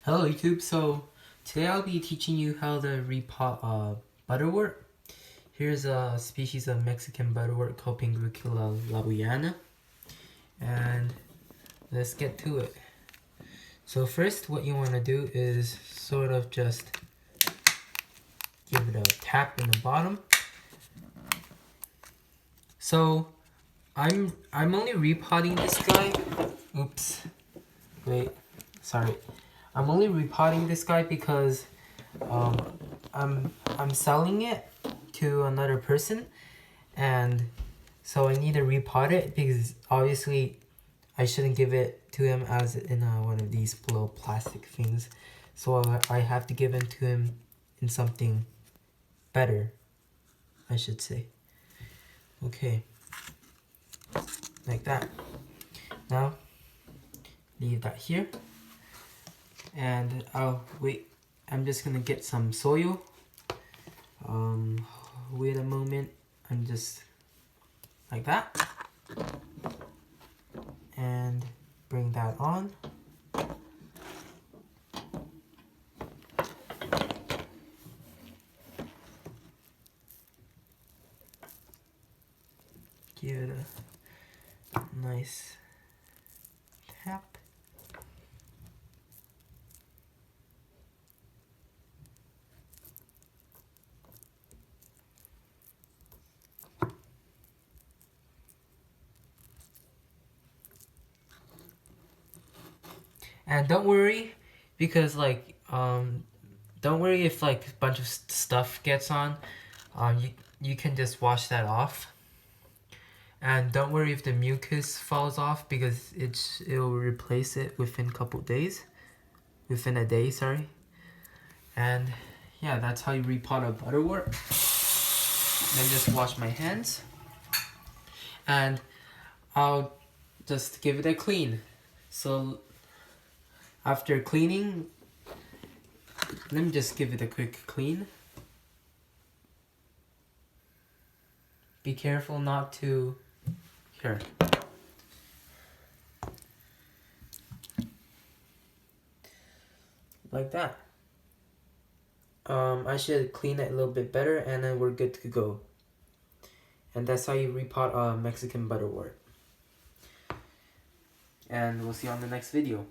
Hello YouTube, so today I'll be teaching you how to repot butterwort. Here's a species of Mexican butterwort called Pinguicula labiana, and let's get to it. So first what you want to do is sort of just give it a tap in the bottom. So I'm only repotting this guy. Oops. Wait. Sorry. I'm only repotting this guy because I'm selling it to another person, and so I need to repot it because obviously I shouldn't give it to him as in one of these little plastic things. So I have to give it to him in something better, I should say. Okay, like that. Now leave that here, and I'll wait. I'm just gonna get some soil. Wait a moment. I'm just like that, and bring that on. Give it a nice tap. And don't worry, because don't worry if like a bunch of stuff gets on. You can just wash that off. And don't worry if the mucus falls off, because it'll replace it within a couple days. Within a day, sorry. And yeah, that's how you repot a butterwort. Then just wash my hands, and I'll just give it a clean. So after cleaning, let me just give it a quick clean. Be careful not to, here. Like that. I should clean it a little bit better, and then we're good to go. And that's how you repot Mexican butterwort. And we'll see you on the next video.